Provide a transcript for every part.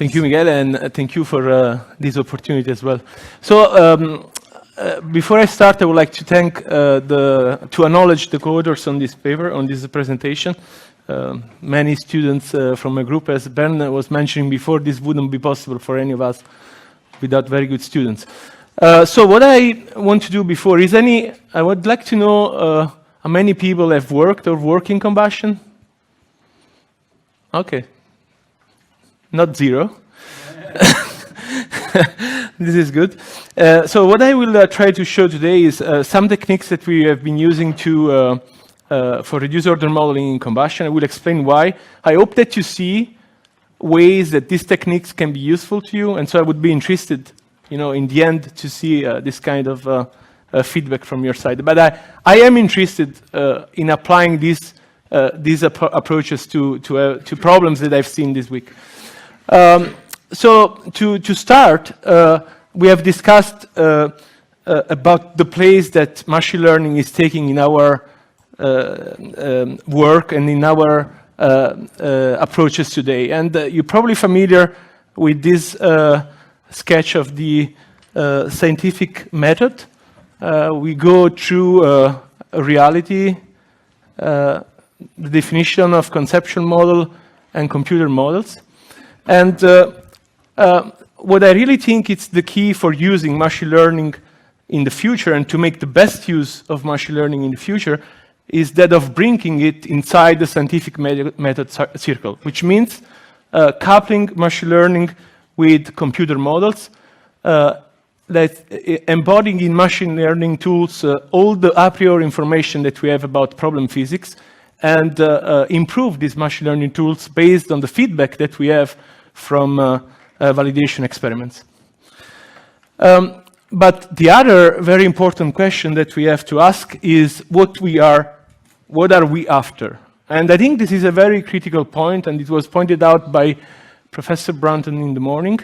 Thank you, Miguel, and thank you for this opportunity as well. So before I start, I would like to thank to acknowledge the co-authors on this paper, on this presentation. Many students from my group, as Ben was mentioning before, this wouldn't be possible for any of us without very good students. So what I want to do before is I would like to know how many people have worked or work in combustion? Okay. Not zero. This is good. So what I will try to show today is some techniques that we have been using to for reduced order modeling in combustion. I will explain why. I hope that you see ways that these techniques can be useful to you, and so I would be interested, in the end, to see this kind of feedback from your side. But I am interested in applying these approaches to problems that I've seen this week. So to start, we have discussed about the place that machine learning is taking in our work and in our approaches today. And you're probably familiar with this sketch of the scientific method. We go through reality, the definition of conceptual model and computer models. And what I really think it's the key for using machine learning in the future and to make the best use of machine learning in the future is that of bringing it inside the scientific method circle, which means coupling machine learning with computer models, embodying in machine learning tools all the a priori information that we have about problem physics, and improve these machine learning tools based on the feedback that we have from validation experiments. But the other very important question that we have to ask is what are we after? And I think this is a very critical point, and it was pointed out by Professor Brunton in the morning.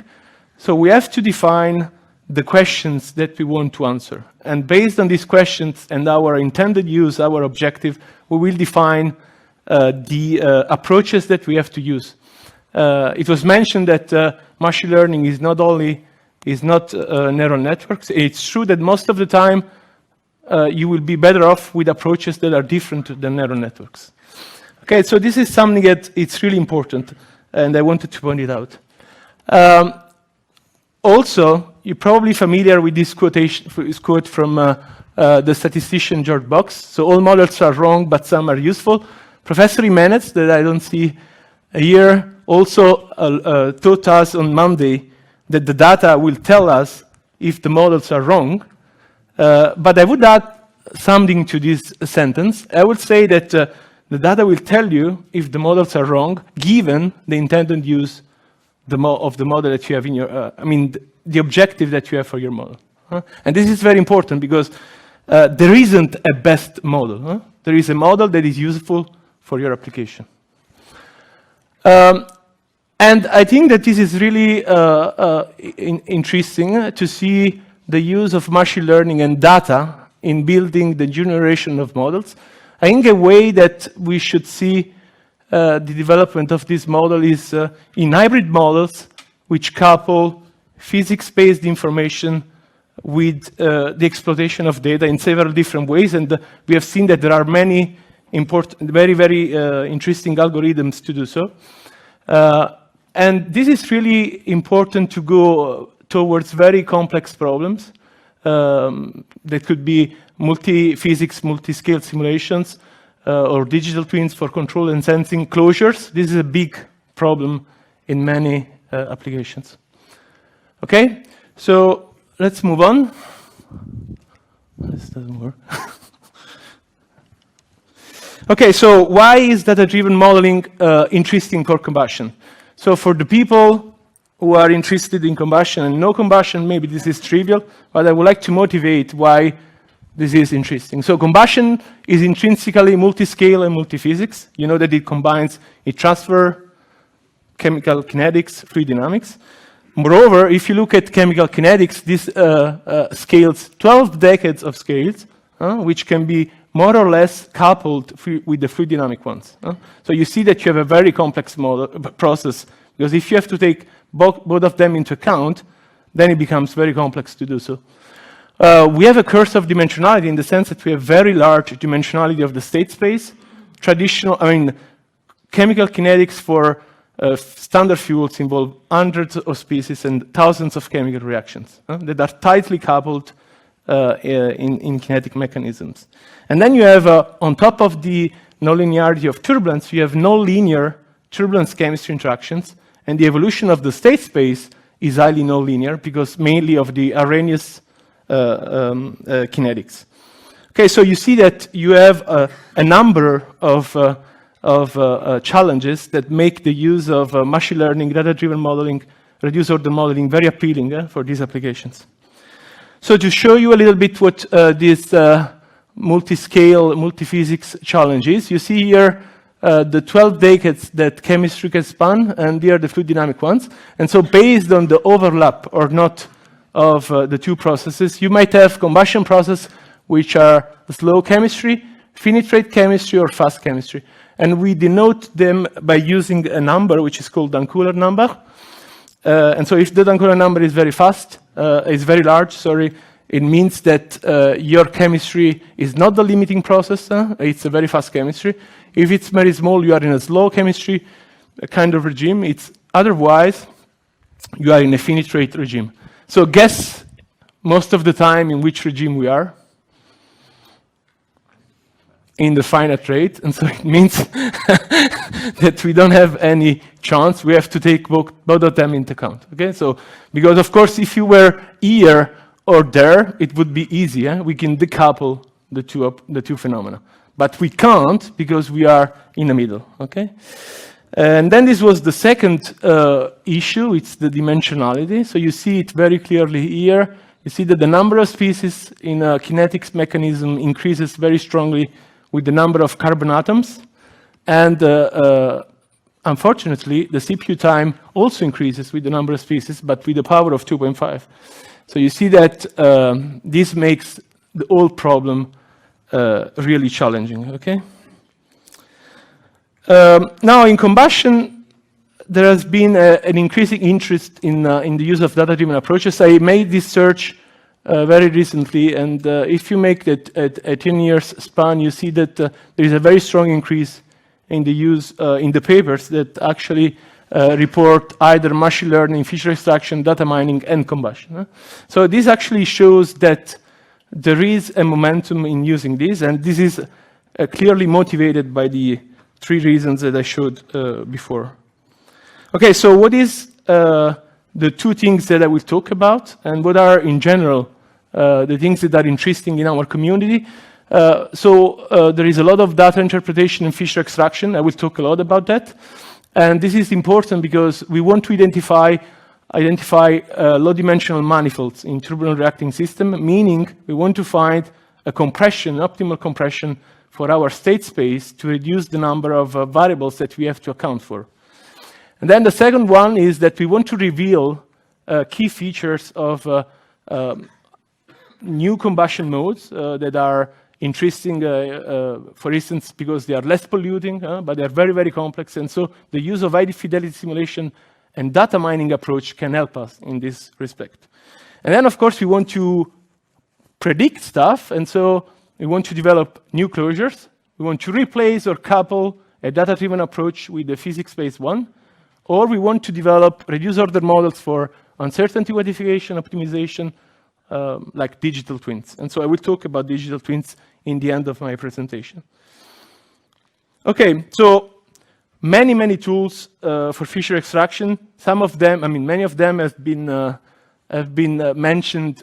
So we have to define the questions that we want to answer. And based on these questions and our intended use, our objective, we will define the approaches that we have to use. It was mentioned that machine learning is not neural networks. It's true that most of the time you will be better off with approaches that are different than neural networks. Okay, so this is something that it's really important, and I wanted to point it out. Also, you're probably familiar with this quote from the statistician George Box. So all models are wrong, but some are useful. Professor Jimenez, that I don't see here, also taught us on Monday that the data will tell us if the models are wrong. But I would add something to this sentence. I would say that the data will tell you if the models are wrong, given the intended use of the model that you have in your, the objective that you have for your model. And this is very important because there isn't a best model. There is a model that is useful for your application. And I think that this is really interesting to see the use of machine learning and data in building the generation of models. I think a way that we should see the development of this model is in hybrid models which couple physics-based information with the exploitation of data in several different ways. And we have seen that there are many important, very, very interesting algorithms to do so. And this is really important to go towards very complex problems that could be multi-physics, multi-scale simulations, or digital twins for control and sensing closures. This is a big problem in many applications. Okay, so let's move on. This doesn't work. Okay, so why is data-driven modeling interesting for combustion? So for the people who are interested in combustion and no combustion, maybe this is trivial, but I would like to motivate why this is interesting. So combustion is intrinsically multiscale and multiphysics. You know that it combines heat transfer, chemical kinetics, fluid dynamics. Moreover, if you look at chemical kinetics, this scales 12 decades of scales, which can be more or less coupled with the fluid dynamic ones. So you see that you have a very complex process Because if you have to take both of them into account, then it becomes very complex to do so. We have a curse of dimensionality in the sense that we have very large dimensionality of the state space. Chemical kinetics for standard fuels involve hundreds of species and thousands of chemical reactions that are tightly coupled in kinetic mechanisms. And then you have, on top of the nonlinearity of turbulence, you have nonlinear turbulence chemistry interactions, and the evolution of the state space is highly nonlinear because mainly of the Arrhenius kinetics. Okay, so you see that you have a number of challenges that make the use of machine learning, data-driven modeling, reduced order modeling very appealing for these applications. So to show you a little bit what this multi-scale, multi-physics challenge is, you see here the 12 decades that chemistry can span, and here are the fluid dynamic ones. And so based on the overlap or not of the two processes, you might have combustion process which are slow chemistry, finite rate chemistry, or fast chemistry. And we denote them by using a number which is called Dunn-Kruger number. And so if the Dunn-Kruger number is very very large, it means that your chemistry is not the limiting process, it's a very fast chemistry. If it's very small, you are in a slow chemistry kind of regime. Otherwise, you are in a finite rate regime. So guess most of the time in which regime we are. In the finite rate, and so it means that we don't have any chance. We have to take both of them into account. Okay, so because of course, if you were here or there, it would be easy. We can decouple the two phenomena, but we can't because we are in the middle. Okay, and then this was the second issue. It's the dimensionality. So you see it very clearly here. You see that the number of species in a kinetics mechanism increases very strongly with the number of carbon atoms, and unfortunately, the CPU time also increases with the number of species, but with the power of 2.5. So you see that this makes the whole problem really challenging. Okay. Now, in combustion, there has been an increasing interest in the use of data-driven approaches. I made this search very recently, and if you make it a 10 years span, you see that there is a very strong increase in the use in the papers that actually report either machine learning, feature extraction, data mining, and combustion. So this actually shows that there is a momentum in using this, and this is clearly motivated by the three reasons that I showed before. Okay, so what is the two things that I will talk about, and what are, in general, the things that are interesting in our community? There is a lot of data interpretation and feature extraction. I will talk a lot about that. And this is important because we want to identify low-dimensional manifolds in turbulent reacting system, meaning we want to find a compression, optimal compression for our state space to reduce the number of variables that we have to account for. And then the second one is that we want to reveal key features of new combustion modes that are interesting, for instance, because they are less polluting, but they are very, very complex. And so the use of high fidelity simulation and data mining approach can help us in this respect. And then, of course, we want to predict stuff. And so we want to develop new closures. We want to replace or couple a data-driven approach with the physics-based one. Or we want to develop reduced order models for uncertainty quantification, optimization, like digital twins. And so I will talk about digital twins in the end of my presentation. Okay, so many tools for feature extraction. Some of them, many of them have been mentioned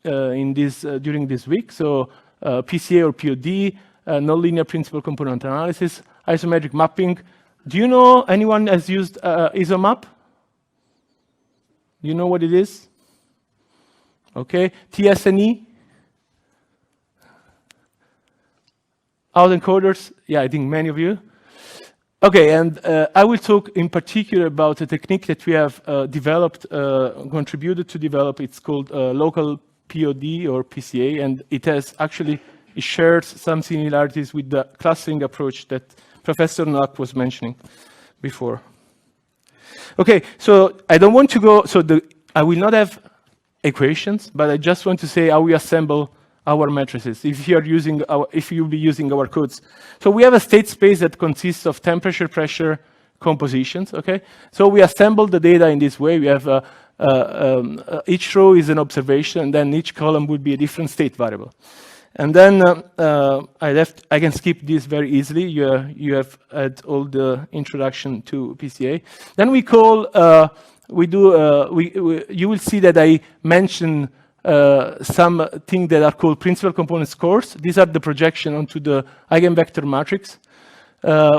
in this during this week. So PCA or POD, nonlinear principal component analysis, isometric mapping. Do you know anyone has used Isomap? Do you know what it is? Okay, TSNNE. Out Encoders. Yeah, I think many of you. Okay, and I will talk in particular about a technique that we have developed, contributed to develop. It's called local POD or PCA, and it shares some similarities with the clustering approach that Professor Noack was mentioning before. Okay, so I don't want to go, I will not have equations, but I just want to say how we assemble our matrices if you'll be using our codes. So we have a state space that consists of temperature, pressure, compositions, okay? So we assemble the data in this way. We have each row is an observation, and then each column would be a different state variable. And then I can skip this very easily. You have had all the introduction to PCA. Then we call, you will see that I mention some things that are called principal component scores. These are the projection onto the eigenvector matrix.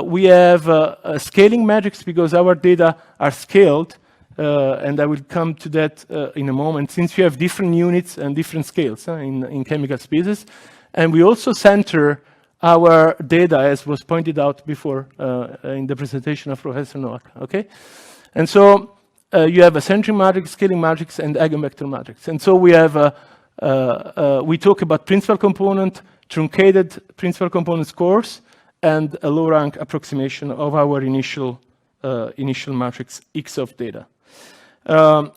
We have a scaling matrix because our data are scaled, and I will come to that in a moment, since you have different units and different scales in chemical species. And we also center our data, as was pointed out before in the presentation of Professor Noack, okay? And so you have a centering matrix, scaling matrix, and eigenvector matrix. And so we have, we talk about principal component, truncated principal component scores, and a low-rank approximation of our initial matrix X of data.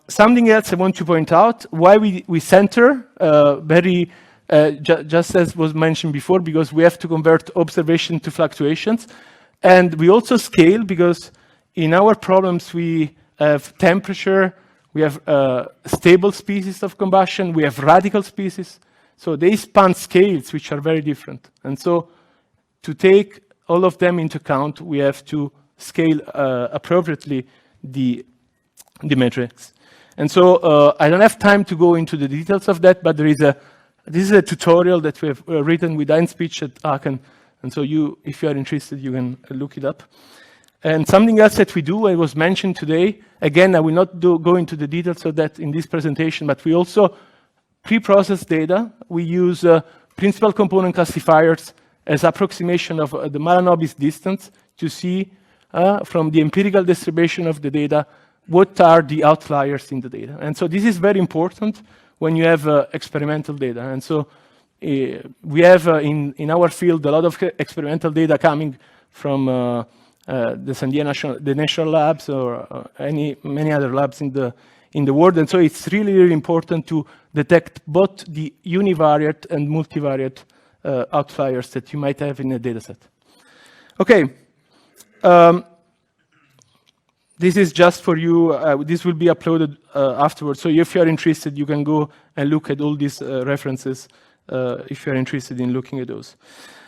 Something else I want to point out, why we center just as was mentioned before, because we have to convert observation to fluctuations. And we also scale because in our problems we have temperature, we have stable species of combustion, we have radical species. So they span scales which are very different. And so to take all of them into account, we have to scale appropriately the matrix. And so I don't have time to go into the details of that, but this is a tutorial that we have written with Einspeech at Aachen. And so if you are interested, you can look it up. And something else that we do, it was mentioned today, again, I will not go into the details of that in this presentation, but we also pre-process data. We use principal component classifiers as approximation of the Mahalanobis distance to see from the empirical distribution of the data, what are the outliers in the data. And so this is very important when you have experimental data. And so we have in our field a lot of experimental data coming from the San Diego National Labs or many other labs in the world. And so it's really, really important to detect both the univariate and multivariate outliers that you might have in a data set. Okay. This is just for you. This will be uploaded afterwards. So if you're interested, you can go and look at all these references if you're interested in looking at those.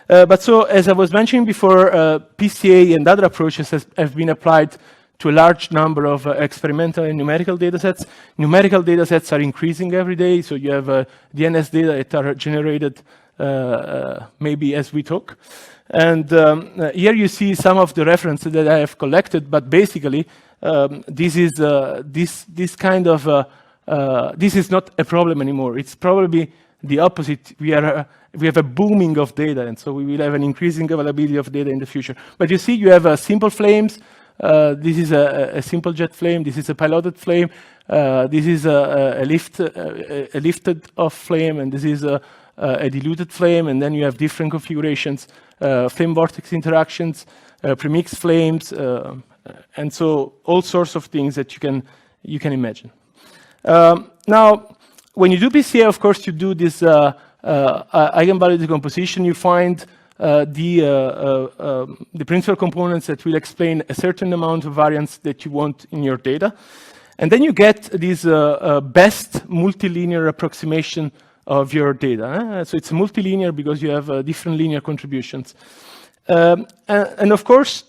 But so, as I was mentioning before, PCA and other approaches have been applied to a large number of experimental and numerical datasets. Numerical datasets are increasing every day, so you have DNS data that are generated maybe as we talk. And here you see some of the references that I have collected, but basically this is this kind of this is not a problem anymore. It's probably the opposite. We have a booming of data, and so we will have an increasing availability of data in the future. But you see, you have simple flames. This is a simple jet flame. This is a piloted flame. This is a lifted off flame, and this is a diluted flame. And then you have different configurations, flame vortex interactions, premixed flames, and so all sorts of things that you can imagine. Now, when you do PCA, of course, you do this eigenvalue decomposition. You find the principal components that will explain a certain amount of variance that you want in your data. And then you get this best multilinear approximation of your data. So it's multilinear because you have different linear contributions. And of course,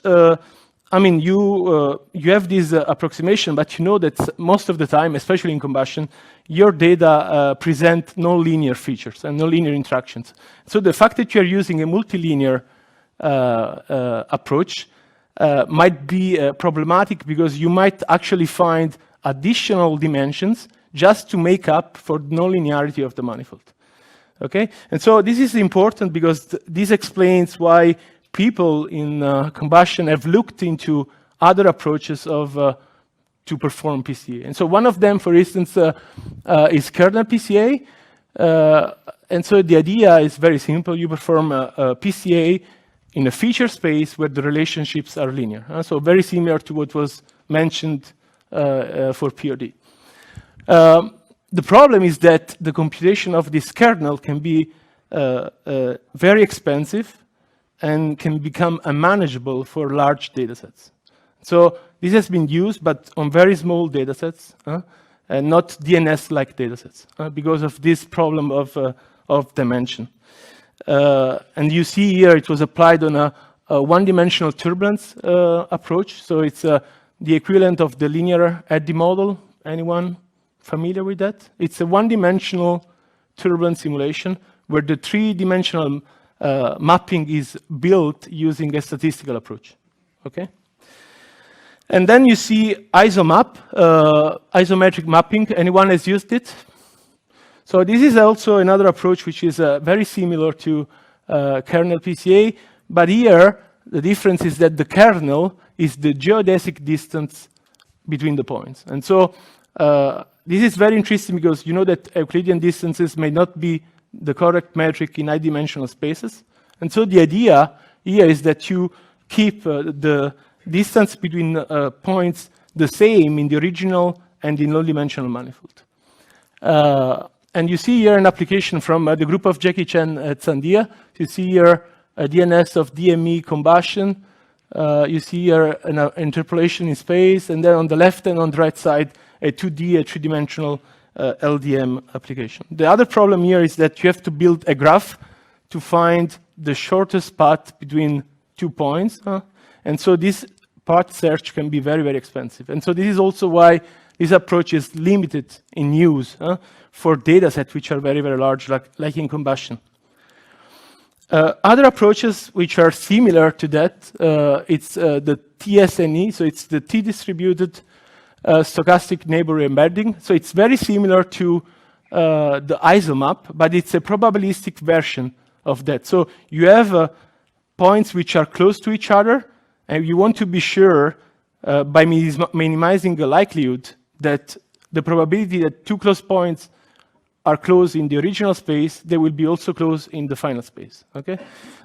I mean, you have this approximation, but you know that most of the time, especially in combustion, your data present nonlinear features and nonlinear interactions. So the fact that you're using a multilinear approach might be problematic because you might actually find additional dimensions just to make up for the nonlinearity of the manifold. Okay? And so this is important because this explains why people in combustion have looked into other approaches to perform PCA. And so one of them, for instance, is Kernel PCA. And so the idea is very simple. You perform a PCA in a feature space where the relationships are linear. So very similar to what was mentioned for POD. The problem is that the computation of this kernel can be very expensive and can become unmanageable for large datasets. So this has been used, but on very small datasets, and not DNS-like datasets, because of this problem of dimension. And you see here it was applied on a one-dimensional turbulence approach. So it's the equivalent of the linear eddy model. Anyone familiar with that? It's a one-dimensional turbulence simulation where the three-dimensional mapping is built using a statistical approach. Okay? And then you see ISOMAP, isometric mapping. Anyone has used it? So this is also another approach which is very similar to Kernel PCA, but here the difference is that the kernel is the geodesic distance between the points. And so this is very interesting because you know that Euclidean distances may not be the correct metric in high-dimensional spaces. And so the idea here is that you keep the distance between points the same in the original and in low-dimensional manifold. And you see here an application from the group of Jackie Chen at Sandia. You see here a DNS of DME combustion. You see here an interpolation in space, and then on the left and on the right side, a 2D, a three-dimensional LDM application. The other problem here is that you have to build a graph to find the shortest path between 2 points. And so this path search can be very, very expensive. And so this is also why this approach is limited in use for data sets which are very, very large, like in combustion. Other approaches which are similar to that, it's the TSNNE, so it's the T-distributed stochastic neighbor embedding. So it's very similar to the ISOMAP, but it's a probabilistic version of that. So you have points which are close to each other, and you want to be sure by minimizing the likelihood that the probability that two close points are close in the original space, they will be also close in the final space. Okay.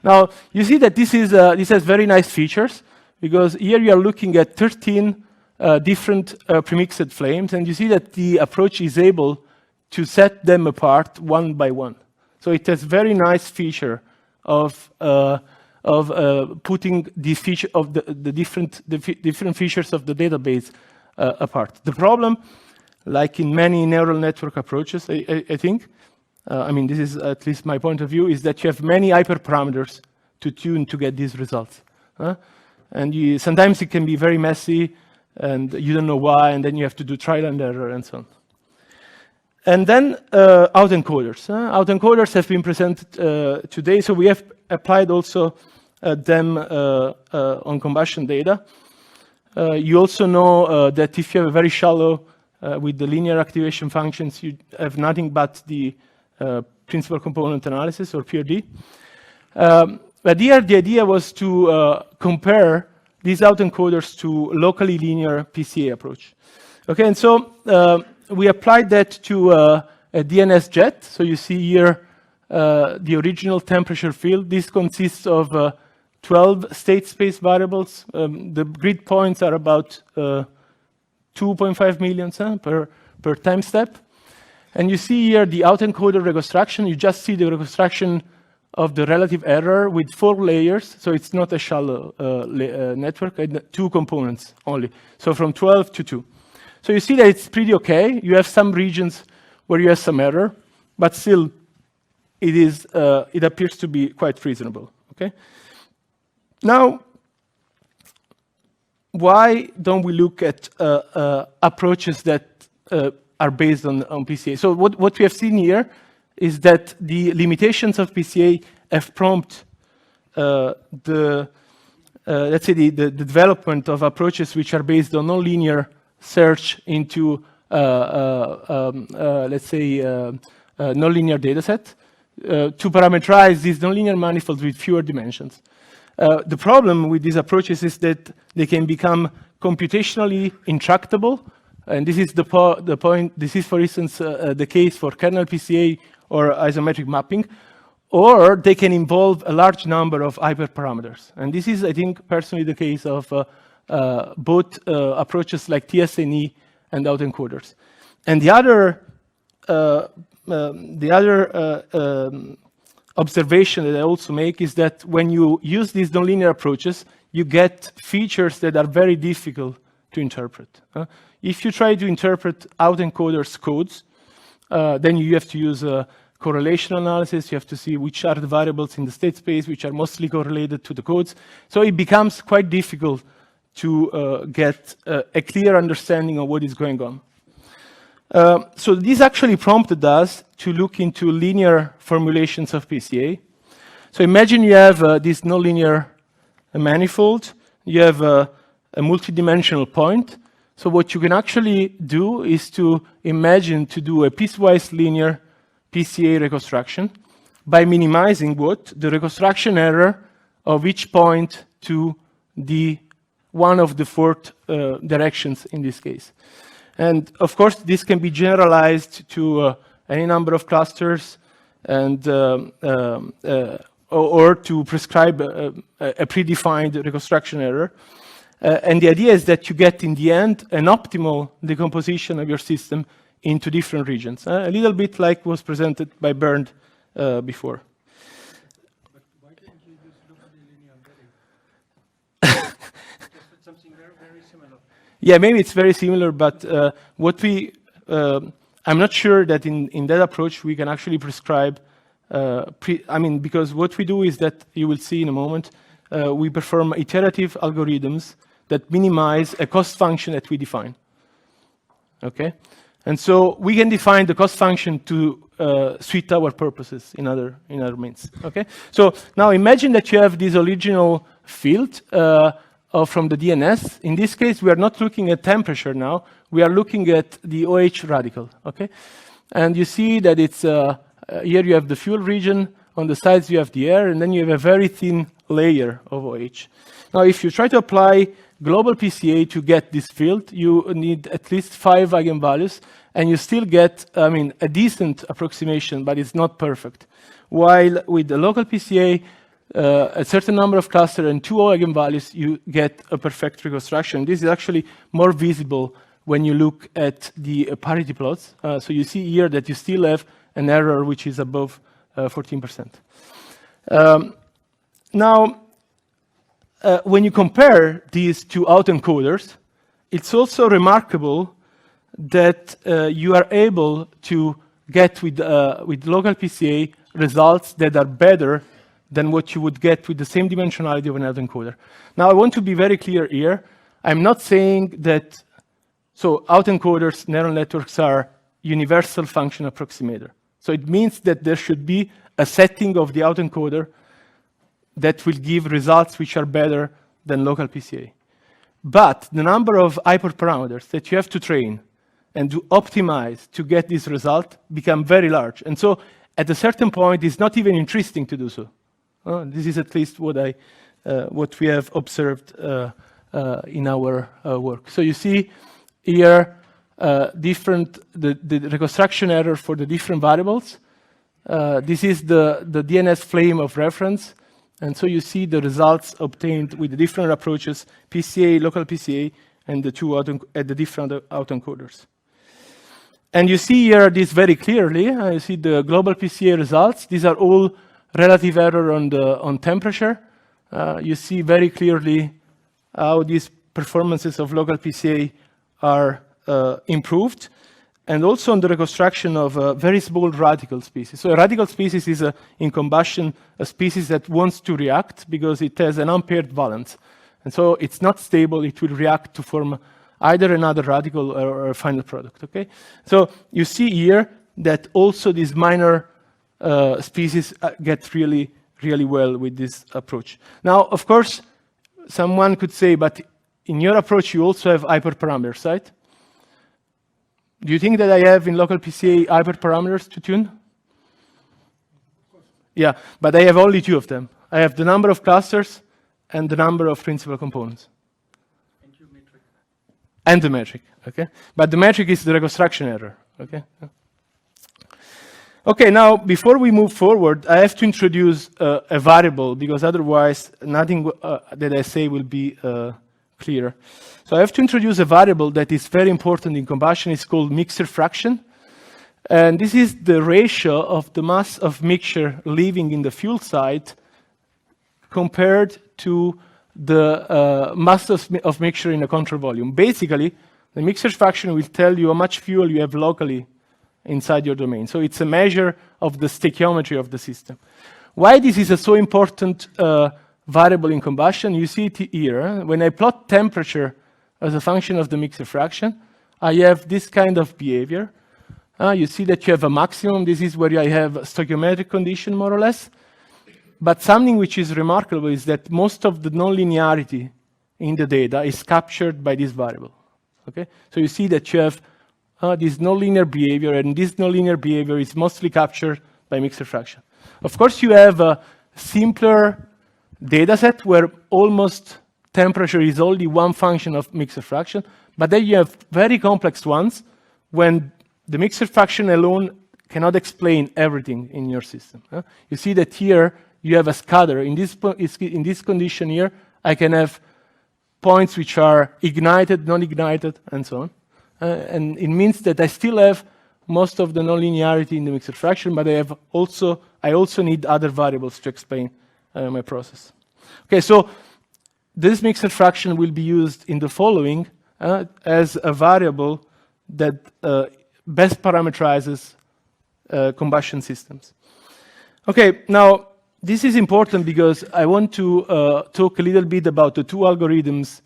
Now you see that this has very nice features because here you are looking at 13 different premixed flames, and you see that the approach is able to set them apart one by one. So it has very nice feature of putting the feature of the different features of the database apart. The problem, like in many neural network approaches, I think, I mean, this is at least my point of view, is that you have many hyperparameters to tune to get these results. And sometimes it can be very messy, and you don't know why, and then you have to do trial and error and so on. And then Out Encoders. Out Encoders have been presented today, so we have applied also them on combustion data. You also know that if you have a very shallow with the linear activation functions, you have nothing but the principal component analysis, or POD. But here the idea was to compare these Out Encoders to locally linear PCA approach. Okay, and so we applied that to a DNS Jet. So you see here the original temperature field. This consists of 12 state space variables. The grid points are about 2.5 million per time step. And you see here the Out Encoder reconstruction. You just see the reconstruction of the relative error with 4 layers. So it's not a shallow network, 2 components only. So from 12 to 2. So you see that it's pretty okay. You have some regions where you have some error, but still it appears to be quite reasonable. Okay. Now, why don't we look at approaches that are based on PCA? So what we have seen here is that the limitations of PCA have prompted let's say the development of approaches which are based on nonlinear search into let's say nonlinear dataset to parameterize these nonlinear manifolds with fewer dimensions. The problem with these approaches is that they can become computationally intractable, and this is the point. This is, for instance, the case for Kernel PCA or isometric mapping, or they can involve a large number of hyperparameters. And this is, I think, personally the case of both approaches like TSNNE and Out Encoders. And the other observation that I also make is that when you use these nonlinear approaches, you get features that are very difficult to interpret. If you try to interpret Out Encoders codes, then you have to use correlation analysis. You have to see which are the variables in the state space which are mostly correlated to the codes. So it becomes quite difficult to get a clear understanding of what is going on. So this actually prompted us to look into linear formulations of PCA. So imagine you have this nonlinear manifold. You have a multidimensional point. So what you can actually do is to imagine to do a piecewise linear PCA reconstruction by minimizing what? The reconstruction error of each point to the one of the four directions in this case. And of course, this can be generalized to any number of clusters and or to prescribe a predefined reconstruction error. And the idea is that you get, in the end, an optimal decomposition of your system into different regions, a little bit like was presented by Bernd before. But why can't you use locally linear embedding? Just something very, very similar. Yeah, maybe it's very similar, but what we, I'm not sure that in that approach we can actually prescribe, because what we do is that, you will see in a moment, we perform iterative algorithms that minimize a cost function that we define. Okay? And so we can define the cost function to suit our purposes in other means. Okay? So now imagine that you have this original field from the DNS. In this case, we are not looking at temperature now. We are looking at the OH radical. Okay? And you see that it's here you have the fuel region, on the sides you have the air, and then you have a very thin layer of OH. Now, if you try to apply global PCA to get this field, you need at least 5 eigenvalues, and you still get, a decent approximation, but it's not perfect. While with the local PCA, a certain number of clusters and 2 eigenvalues, you get a perfect reconstruction. This is actually more visible when you look at the parity plots. So you see here that you still have an error which is above 14%. Now, when you compare these two Out Encoders, it's also remarkable that you are able to get with local PCA results that are better than what you would get with the same dimensionality of an Out Encoder. Now, I want to be very clear here. I'm not saying that, so Out Encoders, neural networks are universal function approximator. So it means that there should be a setting of the Out Encoder that will give results which are better than local PCA. But the number of hyperparameters that you have to train and to optimize to get this result become very large. And so at a certain point, it's not even interesting to do so. This is at least what we have observed in our work. So you see here the reconstruction error for the different variables. This is the DNS flame of reference. And so you see the results obtained with the different approaches, PCA, local PCA, and the two the different Out Encoders. And you see here this very clearly. You see the global PCA results. These are all relative error on temperature. You see very clearly how these performances of local PCA are improved, and also on the reconstruction of very small radical species. So a radical species is, in combustion, a species that wants to react because it has an unpaired valence. And so it's not stable. It will react to form either another radical or a final product. Okay? So you see here that also these minor species get really, really well with this approach. Now, of course, someone could say, but in your approach, you also have hyperparameters, right? Do you think that I have in local PCA hyperparameters to tune? Yeah, but I have only 2 of them. I have the number of clusters and the number of principal components. And your metric. And the metric, okay? But the metric is the reconstruction error, okay? Okay, now, before we move forward, I have to introduce a variable, because otherwise, nothing that I say will be clearer. So I have to introduce a variable that is very important in combustion. It's called mixture fraction. And this is the ratio of the mass of mixture leaving in the fuel side compared to the mass of mixture in a control volume. Basically, the mixture fraction will tell you how much fuel you have locally inside your domain. So it's a measure of the stoichiometry of the system. Why this is a so important variable in combustion? You see it here. When I plot temperature as a function of the mixture fraction, I have this kind of behavior. You see that you have a maximum. This is where I have a stoichiometric condition, more or less. But something which is remarkable is that most of the nonlinearity in the data is captured by this variable. Okay? So you see that you have this nonlinear behavior, and this nonlinear behavior is mostly captured by mixture fraction. Of course, you have a simpler data set where almost temperature is only one function of mixture fraction, but then you have very complex ones when the mixture fraction alone cannot explain everything in your system. You see that here you have a scatter. In this condition here, I can have points which are ignited, non-ignited, and so on. And it means that I still have most of the nonlinearity in the mixture fraction, but I also need other variables to explain my process. Okay, so this mixture fraction will be used in the following as a variable that best parameterizes combustion systems. Okay, now this is important because I want to talk a little bit about the two algorithms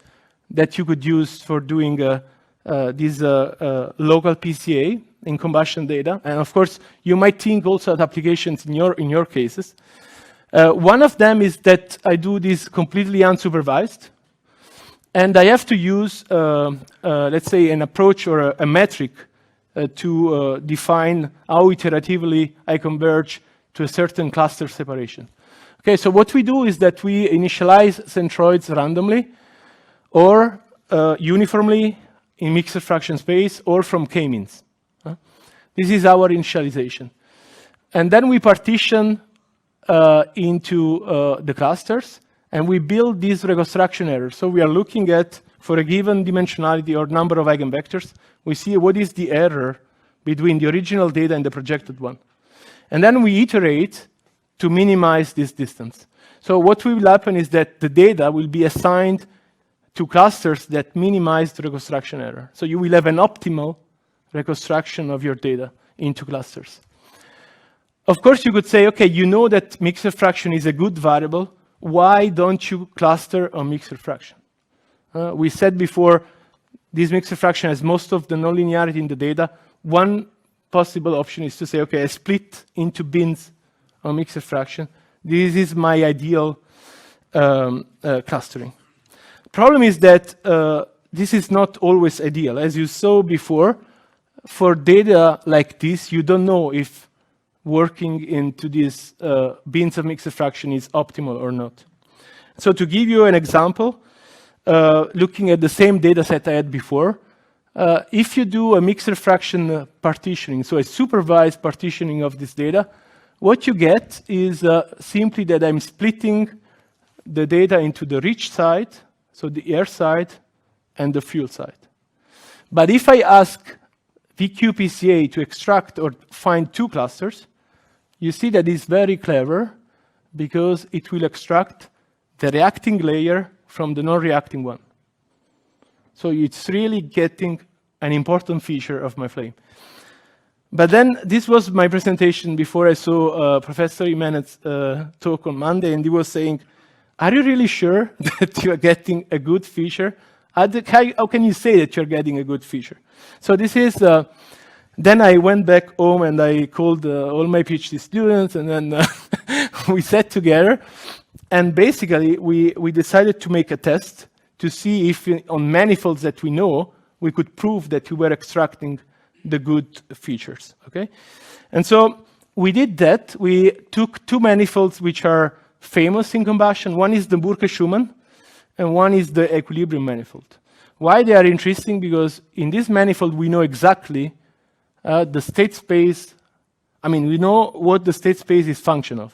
that you could use for doing this local PCA in combustion data. And of course, you might think also at applications in your cases. One of them is that I do this completely unsupervised. And I have to use, let's say, an approach or a metric to define how iteratively I converge to a certain cluster separation. Okay, so what we do is that we initialize centroids randomly or uniformly in mixture fraction space or from k-means. This is our initialization. And then we partition into the clusters, and we build these reconstruction errors. So we are looking at, for a given dimensionality or number of eigenvectors, we see what is the error between the original data and the projected one. And then we iterate to minimize this distance. So what will happen is that the data will be assigned to clusters that minimize the reconstruction error. So you will have an optimal reconstruction of your data into clusters. Of course, you could say, okay, you know that mixture fraction is a good variable. Why don't you cluster on mixture fraction? We said before, this mixture fraction has most of the nonlinearity in the data. One possible option is to say, okay, I split into bins on mixture fraction. This is my ideal clustering. Problem is that this is not always ideal. As you saw before, for data like this, you don't know if working into these bins of mixture fraction is optimal or not. So to give you an example, looking at the same data set I had before, if you do a mixture fraction partitioning, so a supervised partitioning of this data, what you get is simply that I'm splitting the data into the rich side, so the air side, and the fuel side. But if I ask VQ PCA to extract or find two clusters, you see that it's very clever because it will extract the reacting layer from the non-reacting one. So it's really getting an important feature of my flame. But then this was my presentation before I saw Professor Jimenez's talk on Monday, and he was saying, are you really sure that you are getting a good feature? How can you say that you're getting a good feature? So this is, then I went back home and I called all my PhD students, and then we sat together. And basically, we decided to make a test to see if on manifolds that we know, we could prove that we were extracting the good features, okay? And so we did that. We took two manifolds which are famous in combustion. One is the Burke-Schumann, and one is the equilibrium manifold. Why they are interesting? Because in this manifold, we know exactly the state space. I mean, we know what the state space is function of.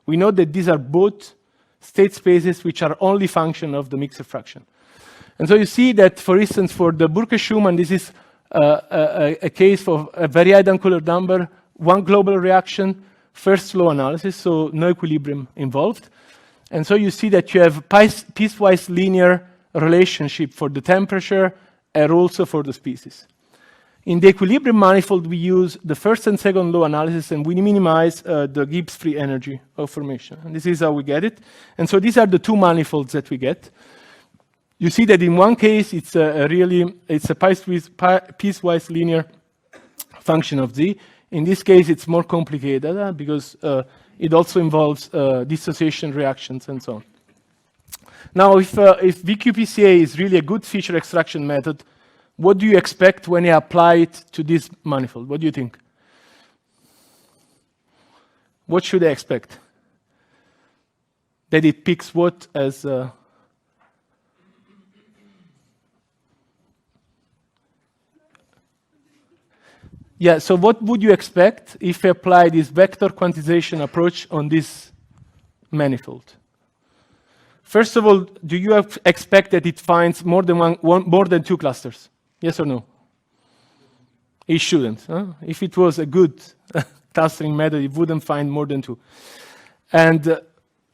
We know that these are both state spaces which are only function of the mixture fraction. And so you see that, for instance, for the Burke-Schumann, this is a case of a very high uncolored number, one global reaction, first law analysis, so no equilibrium involved. And so you see that you have piecewise linear relationship for the temperature and also for the species. In the equilibrium manifold, we use the first and second law analysis, and we minimize the Gibbs free energy of formation. And this is how we get it. And so these are the two manifolds that we get. You see that in one case, it's a piecewise linear function of Z. In this case, it's more complicated because it also involves dissociation reactions and so on. Now, if VQPCA is really a good feature extraction method, what do you expect when you apply it to this manifold? What do you think? What should I expect? That it picks what as... Yeah, so what would you expect if you apply this vector quantization approach on this manifold? First of all, do you expect that it finds more than two clusters? Yes or no? It shouldn't. Huh? If it was a good clustering method, it wouldn't find more than two. And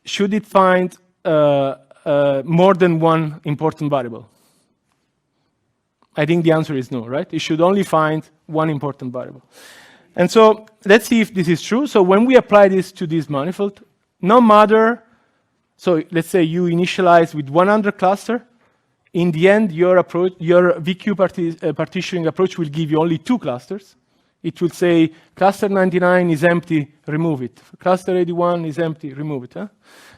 should it find more than one important variable? I think the answer is no, right? It should only find one important variable. And so let's see if this is true. So when we apply this to this manifold, no matter, so let's say you initialize with 100 cluster, in the end, your VQ partitioning approach will give you only two clusters. It will say cluster 99 is empty, remove it. Cluster 81 is empty, remove it. Huh?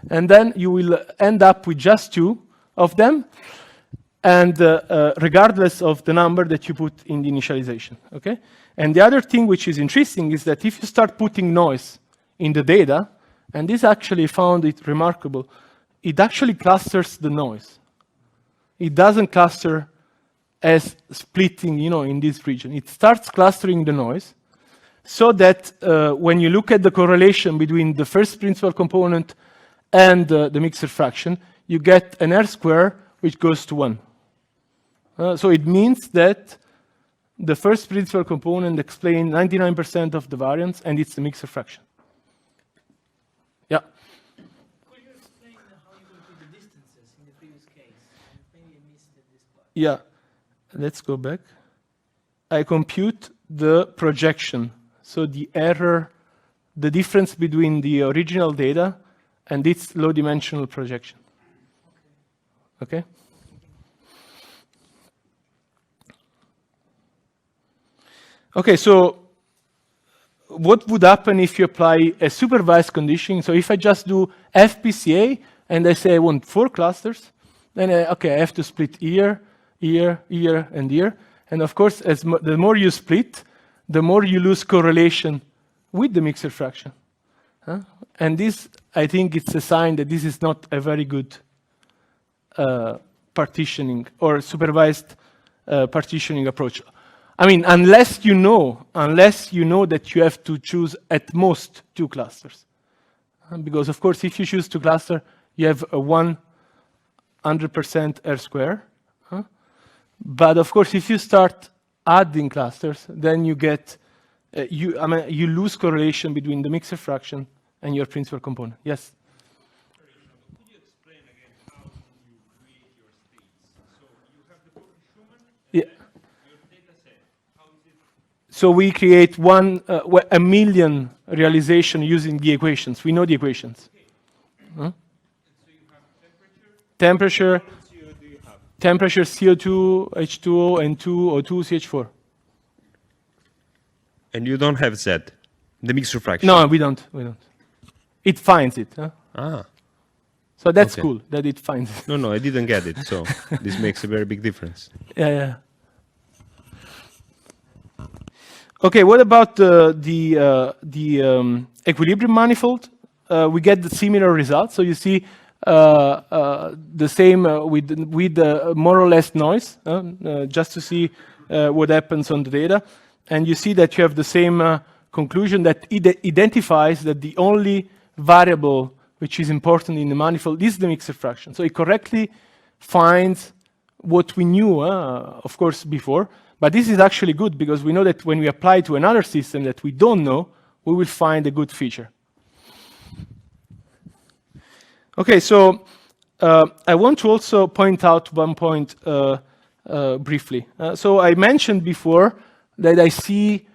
And then you will end up with just two of them, and regardless of the number that you put in the initialization, okay? And the other thing which is interesting is that if you start putting noise in the data, and this actually found it remarkable, it actually clusters the noise. It doesn't cluster as splitting, in this region. It starts clustering the noise so that when you look at the correlation between the first principal component and the mixer fraction, you get an R square which goes to 1. So it means that the first principal component explains 99% of the variance, and it's the mixer fraction. Yeah. Could you explain how you compute the distances in the previous case? Maybe I missed this part. Yeah. Let's go back. I compute the projection. So the error, the difference between the original data and its low dimensional projection. Okay? Okay, so what would happen if you apply a supervised conditioning? So if I just do FPCA and I say I want 4 clusters, then I have to split here, here, here, and here. And of course, the more you split, the more you lose correlation with the mixer fraction. And this, I think it's a sign that this is not a very good partitioning or supervised partitioning approach. I mean, unless you know that you have to choose at most 2 clusters. Because of course, if you choose 2 clusters, you have a 100% R square. But of course, if you start adding clusters, then you get, you lose correlation between the mixer fraction and your principal component. Yes? Could you explain again how you create your states? So you have the Prof. Yeah. Your data set. How is it? So we create 1 million realization using the equations. We know the equations. So you have temperature. Temperature, temperature CO2, H2O, and 2 O2, CH4. And you don't have Z, the mixture fraction? No, we don't. It finds it. Ah, So that's Okay. cool that it finds it. no, I didn't get it. So this makes a very big difference. Yeah. Okay, what about the equilibrium manifold? We get the similar results. So you see the same with more or less noise, just to see what happens on the data. And you see that you have the same conclusion that it identifies that the only variable which is important in the manifold is the mixer fraction. So it correctly finds what we knew, of course, before. But this is actually good because we know that when we apply to another system that we don't know, we will find a good feature. Okay, so I want to also point out one point briefly. So I mentioned before that I see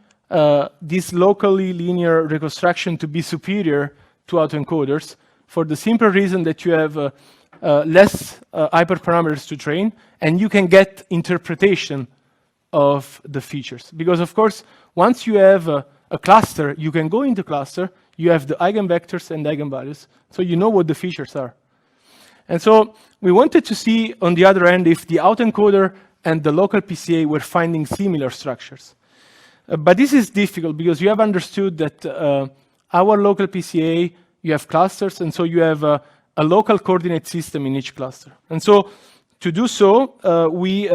this locally linear reconstruction to be superior to autoencoders for the simple reason that you have less hyperparameters to train, and you can get interpretation of the features. Because of course, once you have a cluster, you can go into cluster, you have the eigenvectors and eigenvalues, so you know what the features are. And so we wanted to see, on the other end, if the autoencoder and the local PCA were finding similar structures. But this is difficult because you have understood that our local PCA, you have clusters, and so you have a local coordinate system in each cluster. And so to do so, we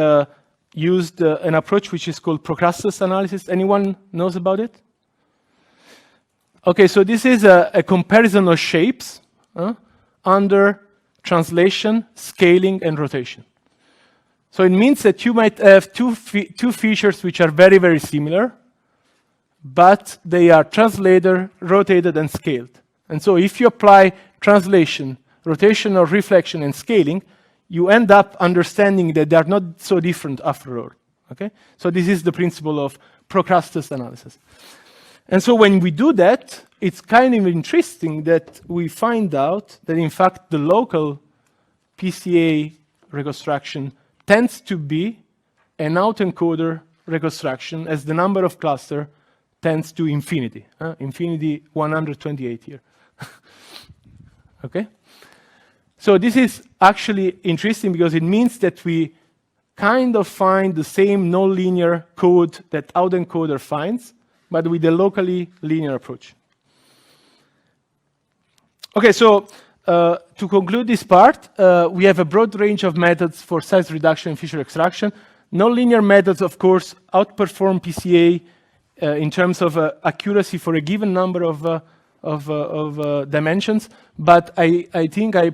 used an approach which is called Procaster analysis. Anyone knows about it? Okay, so this is a comparison of shapes under translation, scaling, and rotation. So it means that you might have two features which are very, very similar, but they are translated, rotated, and scaled. And so if you apply translation, rotation, or reflection, and scaling, you end up understanding that they are not so different after all. Okay? So this is the principle of Procaster analysis. And so when we do that, it's kind of interesting that we find out that in fact the local PCA reconstruction tends to be an autoencoder reconstruction as the number of cluster tends to infinity. Infinity 128 here. Okay? So this is actually interesting because it means that we kind of find the same nonlinear code that autoencoder finds, but with a locally linear approach. Okay, so to conclude this part, we have a broad range of methods for size reduction and feature extraction. Nonlinear methods, of course, outperform PCA in terms of accuracy for a given number of dimensions, but I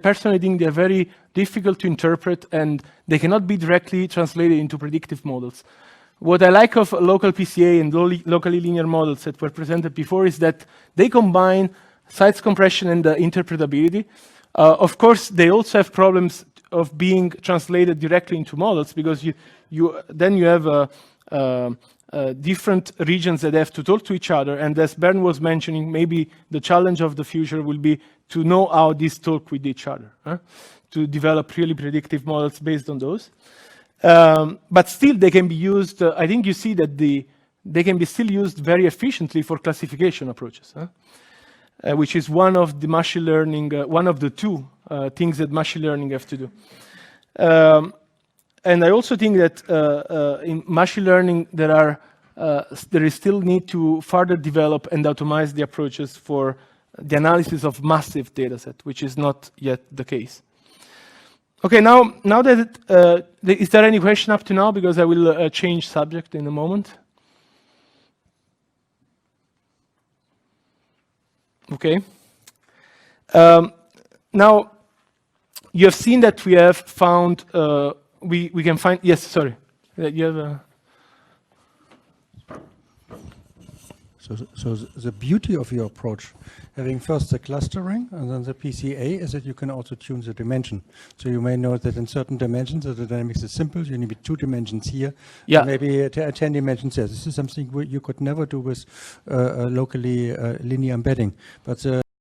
personally think they're very difficult to interpret and they cannot be directly translated into predictive models. What I like of local PCA and locally linear models that were presented before is that they combine size compression and interpretability. Of course, they also have problems of being translated directly into models because you have different regions that have to talk to each other. And as Bernd was mentioning, maybe the challenge of the future will be to know how these talk with each other, to develop really predictive models based on those. But still, they can be used. I think you see that they can be still used very efficiently for classification approaches, which is one of the machine learning, one of the two things that machine learning have to do. And I also think that in machine learning there is still need to further develop and automate the approaches for the analysis of massive data set, which is not yet the case. Okay, now that is there any question up to now? Because I will change subject in a moment. Okay. Now you have seen that we have found we can find, yes, sorry, you have a. So the beauty of your approach, having first the clustering and then the PCA, is that you can also tune the dimension. So you may know that in certain dimensions the dynamics is simple. You need 2 dimensions here, yeah, maybe 10 dimensions there. This is something you could never do with locally linear embedding. But